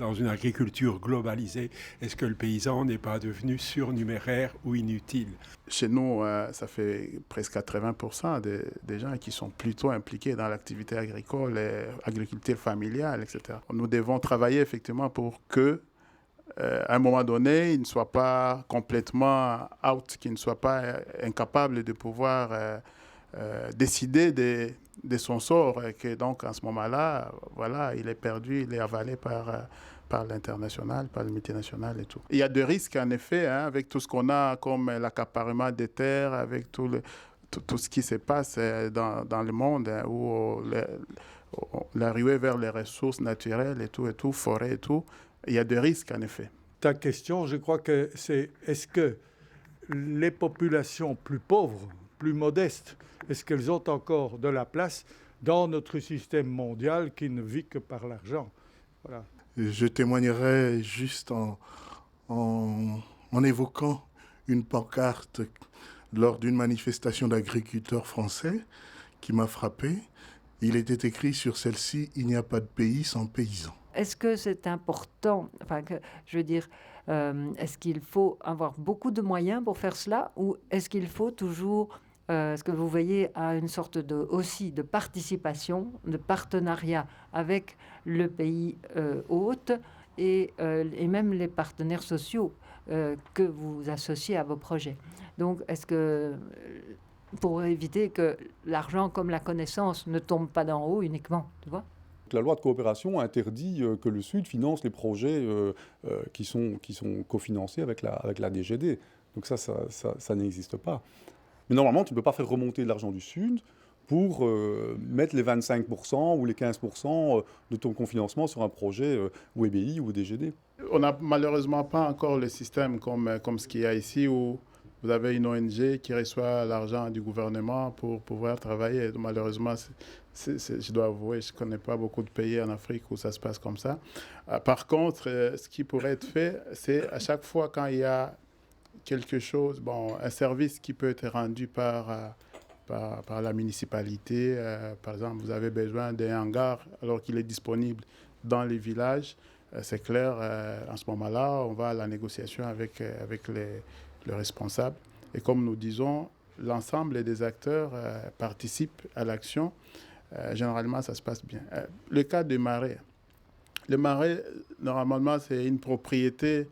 Dans une agriculture globalisée, est-ce que le paysan n'est pas devenu surnuméraire ou inutile? Chez nous, ça fait presque 80% des gens qui sont plutôt impliqués dans l'activité agricole, agriculture familiale, etc. Nous devons travailler effectivement pour que, à un moment donné, il ne soit pas complètement out, qu'il ne soit pas incapable de pouvoir décider de son sort, et que donc à ce moment-là, voilà, il est perdu, il est avalé par l'international, par le multinational et tout. Il y a des risques en effet, hein, avec tout ce qu'on a comme l'accaparement des terres, avec tout ce qui se passe dans le monde, hein, où la ruée vers les ressources naturelles et tout, forêt et tout, il y a des risques en effet. Ta question, je crois que c'est est-ce que les populations plus pauvres, plus modestes, est-ce qu'elles ont encore de la place dans notre système mondial qui ne vit que par l'argent? Voilà. Je témoignerai juste en évoquant une pancarte lors d'une manifestation d'agriculteurs français qui m'a frappé. Il était écrit sur celle-ci « Il n'y a pas de pays sans paysans ». Est-ce que c'est important, je veux dire, est-ce qu'il faut avoir beaucoup de moyens pour faire cela ou est-ce qu'il faut toujours, ce que vous voyez, à une sorte aussi de participation, de partenariat avec le pays hôte et même les partenaires sociaux que vous associez à vos projets. Donc, est-ce que, pour éviter que l'argent comme la connaissance ne tombe pas d'en haut uniquement, tu vois? La loi de coopération interdit que le Sud finance les projets qui sont cofinancés avec la DGD. Donc ça n'existe pas. Mais normalement, tu ne peux pas faire remonter de l'argent du Sud pour mettre les 25% ou les 15% de ton cofinancement sur un projet ou EBI ou DGD. On n'a malheureusement pas encore le système comme ce qu'il y a ici où vous avez une ONG qui reçoit l'argent du gouvernement pour pouvoir travailler. Malheureusement, je dois avouer, je ne connais pas beaucoup de pays en Afrique où ça se passe comme ça. Par contre, ce qui pourrait être fait, c'est à chaque fois quand il y a quelque chose, un service qui peut être rendu par la municipalité. Par exemple, vous avez besoin d'un hangar alors qu'il est disponible dans les villages. C'est clair, en ce moment-là, on va à la négociation avec le responsable. Et comme nous disons, l'ensemble des acteurs participent à l'action. Généralement, ça se passe bien. Le cas des marais. Le marais, normalement, c'est une propriété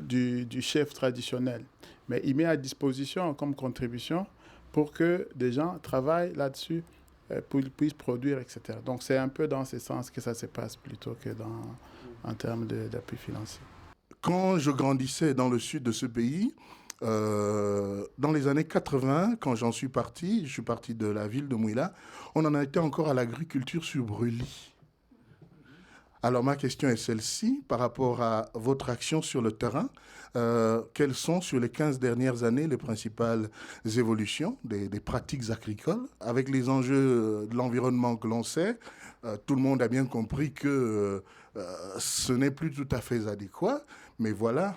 du chef traditionnel. Mais il met à disposition comme contribution pour que des gens travaillent là-dessus, pour qu'ils puissent produire, etc. Donc, c'est un peu dans ce sens que ça se passe plutôt que en termes d'appui financier. Quand je grandissais dans le sud de ce pays, dans les années 80, quand je suis parti de la ville de Mouila, on en a été encore à l'agriculture sur brûlis. Alors ma question est celle-ci, par rapport à votre action sur le terrain, quelles sont sur les 15 dernières années les principales évolutions des pratiques agricoles? Avec les enjeux de l'environnement que l'on sait, tout le monde a bien compris que ce n'est plus tout à fait adéquat, mais voilà,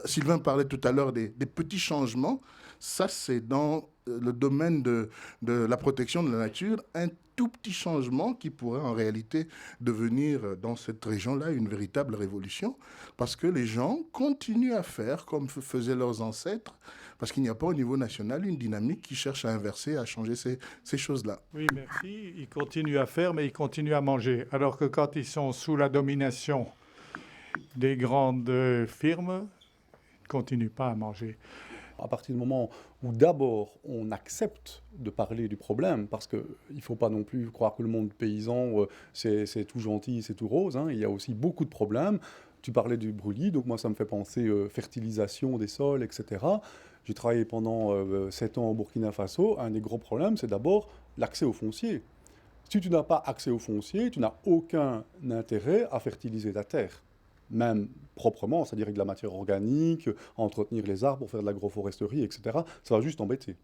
Sylvain parlait tout à l'heure des petits changements. Ça, c'est dans le domaine de la protection de la nature, un tout petit changement qui pourrait en réalité devenir dans cette région-là une véritable révolution, parce que les gens continuent à faire comme faisaient leurs ancêtres, parce qu'il n'y a pas au niveau national une dynamique qui cherche à inverser, à changer ces choses-là. Oui, merci. Ils continuent à faire, mais ils continuent à manger. Alors que quand ils sont sous la domination des grandes firmes, ils ne continuent pas à manger. À partir du moment où d'abord on accepte de parler du problème, parce qu'il ne faut pas non plus croire que le monde paysan c'est tout gentil, c'est tout rose, hein. Il y a aussi beaucoup de problèmes. Tu parlais du brûlis, donc moi ça me fait penser fertilisation des sols, etc. J'ai travaillé pendant 7 ans au Burkina Faso. Un des gros problèmes, c'est d'abord l'accès au foncier. Si tu n'as pas accès au foncier, tu n'as aucun intérêt à fertiliser ta terre. Même proprement, c'est-à-dire avec de la matière organique, à entretenir les arbres pour faire de l'agroforesterie, etc. Ça va juste embêter.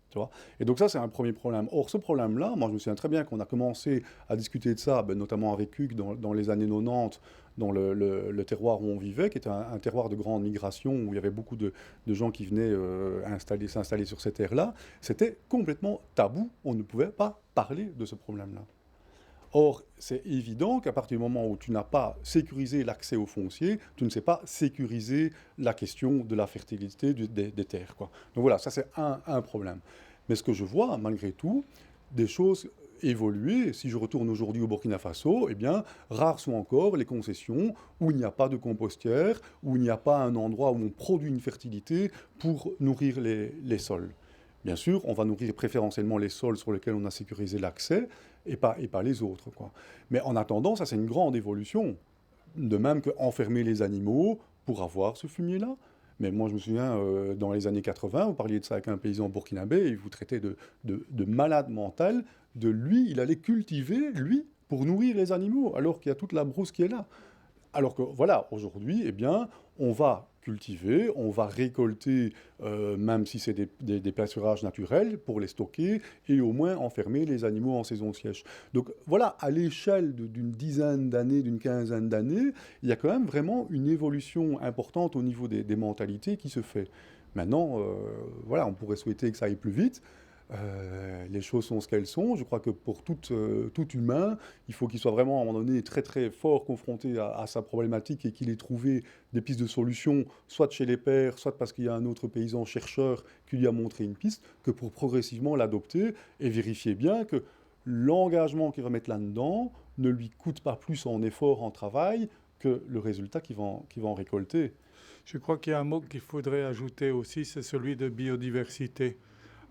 Tu vois. Et donc ça, c'est un premier problème. Or, ce problème-là, moi je me souviens très bien qu'on a commencé à discuter de ça, notamment avec Hugues, dans les années 90, dans le terroir où on vivait, qui était un terroir de grande migration, où il y avait beaucoup de gens qui venaient s'installer sur ces terres-là. C'était complètement tabou, on ne pouvait pas parler de ce problème-là. Or, c'est évident qu'à partir du moment où tu n'as pas sécurisé l'accès au foncier, tu ne sais pas sécuriser la question de la fertilité des terres, quoi. Donc voilà, ça c'est un problème. Mais ce que je vois, malgré tout, des choses évoluer. Si je retourne aujourd'hui au Burkina Faso, eh bien, rares sont encore les concessions où il n'y a pas de compostière, où il n'y a pas un endroit où on produit une fertilité pour nourrir les sols. Bien sûr, on va nourrir préférentiellement les sols sur lesquels on a sécurisé l'accès et pas les autres, quoi. Mais en attendant, ça c'est une grande évolution. De même qu'enfermer les animaux pour avoir ce fumier-là. Mais moi, je me souviens, dans les années 80, vous parliez de ça avec un paysan burkinabé, et vous traitez de malade mental. De lui, il allait cultiver, lui, pour nourrir les animaux, alors qu'il y a toute la brousse qui est là. Alors que, voilà, aujourd'hui, eh bien, on va cultiver, on va récolter, même si c'est des pâturages naturels, pour les stocker et au moins enfermer les animaux en saison sèche. Donc voilà, à l'échelle d'une dizaine d'années, d'une quinzaine d'années, il y a quand même vraiment une évolution importante au niveau des mentalités qui se fait. Maintenant, voilà, on pourrait souhaiter que ça aille plus vite. Les choses sont ce qu'elles sont. Je crois que pour tout humain, il faut qu'il soit vraiment à un moment donné très très fort confronté à sa problématique et qu'il ait trouvé des pistes de solution, soit chez les pairs, soit parce qu'il y a un autre paysan chercheur qui lui a montré une piste, que pour progressivement l'adopter et vérifier bien que l'engagement qu'il va mettre là-dedans ne lui coûte pas plus en effort, en travail, que le résultat qu'il va en récolter. Je crois qu'il y a un mot qu'il faudrait ajouter aussi, c'est celui de biodiversité.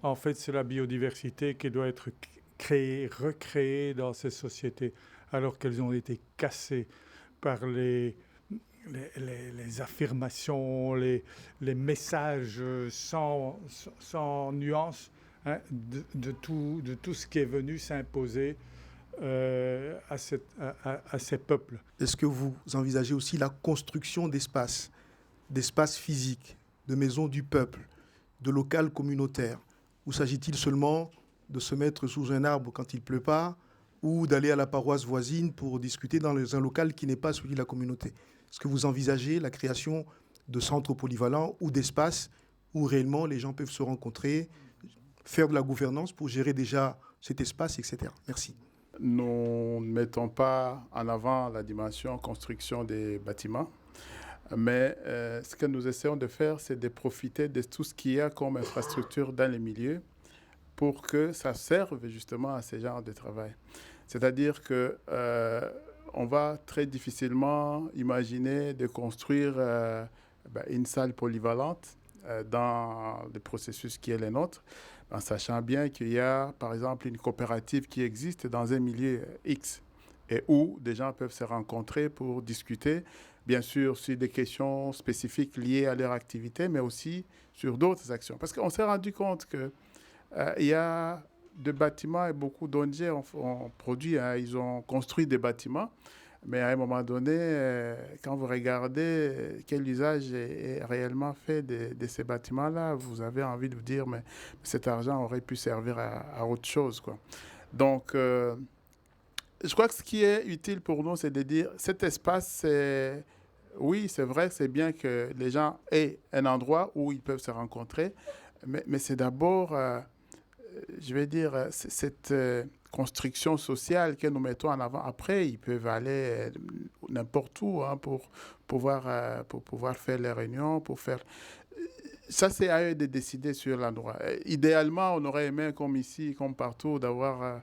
En fait, c'est la biodiversité qui doit être créée, recréée dans ces sociétés, alors qu'elles ont été cassées par les affirmations, les messages sans nuance, hein, de tout ce qui est venu s'imposer à ces peuples. Est-ce que vous envisagez aussi la construction d'espaces physiques, de maisons du peuple, de locales communautaires? Ou s'agit-il seulement de se mettre sous un arbre quand il ne pleut pas ou d'aller à la paroisse voisine pour discuter dans un local qui n'est pas celui de la communauté? Est-ce que vous envisagez la création de centres polyvalents ou d'espaces où réellement les gens peuvent se rencontrer, faire de la gouvernance pour gérer déjà cet espace, etc. Merci. Nous ne mettons pas en avant la dimension construction des bâtiments. Mais ce que nous essayons de faire, c'est de profiter de tout ce qu'il y a comme infrastructure dans les milieux pour que ça serve justement à ce genre de travail. C'est-à-dire qu'on va très difficilement imaginer de construire une salle polyvalente dans le processus qui est le nôtre, en sachant bien qu'il y a, par exemple, une coopérative qui existe dans un milieu X et où des gens peuvent se rencontrer pour discuter, bien sûr, sur des questions spécifiques liées à leur activité, mais aussi sur d'autres actions. Parce qu'on s'est rendu compte qu'il y a des bâtiments et beaucoup d'ONG ont produit, hein, ils ont construit des bâtiments, mais à un moment donné, quand vous regardez quel usage est réellement fait de ces bâtiments-là, vous avez envie de vous dire, mais cet argent aurait pu servir à autre chose, quoi. Donc, je crois que ce qui est utile pour nous, c'est de dire, cet espace, oui, c'est vrai, c'est bien que les gens aient un endroit où ils peuvent se rencontrer, mais c'est d'abord, je vais dire, cette construction sociale que nous mettons en avant. Après, ils peuvent aller n'importe où, hein, pour pouvoir faire les réunions, pour faire... Ça, c'est à eux de décider sur l'endroit. Idéalement, on aurait aimé, comme ici, comme partout, d'avoir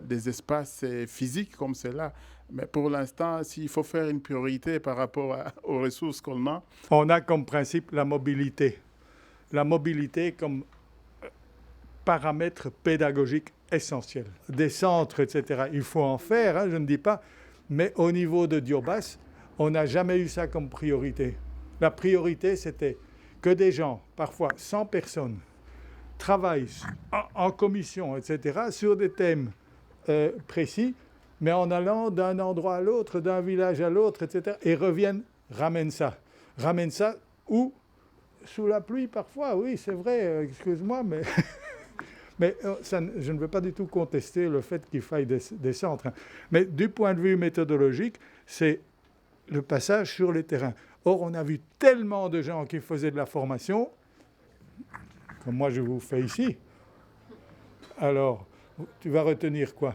des espaces physiques comme cela. Mais pour l'instant, s'il faut faire une priorité par rapport aux ressources qu'on a... On a comme principe la mobilité. La mobilité comme paramètre pédagogique essentiel. Des centres, etc., il faut en faire, hein, je ne dis pas. Mais au niveau de Diobas, on n'a jamais eu ça comme priorité. La priorité, c'était que des gens, parfois 100 personnes, travaillent en commission, etc., sur des thèmes précis, mais en allant d'un endroit à l'autre, d'un village à l'autre, etc., et reviennent, ramènent ça. Ramènent ça où? Sous la pluie, parfois, oui, c'est vrai, excuse-moi, mais... Mais ça, je ne veux pas du tout contester le fait qu'il faille des centres. Hein. Mais du point de vue méthodologique, c'est le passage sur les terrains. Or, on a vu tellement de gens qui faisaient de la formation, comme moi je vous fais ici. Alors, tu vas retenir quoi?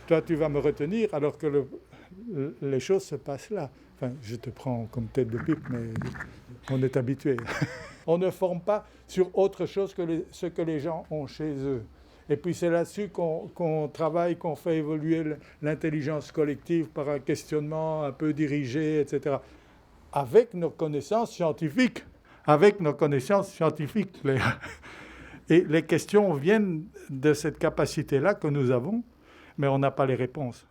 toi, tu vas me retenir alors que les choses se passent là. Enfin, je te prends comme tête de pipe, mais on est habitué. On ne forme pas sur autre chose que ce que les gens ont chez eux. Et puis c'est là-dessus qu'on travaille, qu'on fait évoluer l'intelligence collective par un questionnement un peu dirigé, etc. Avec nos connaissances scientifiques. Avec nos connaissances scientifiques. Et les questions viennent de cette capacité-là que nous avons, mais on n'a pas les réponses.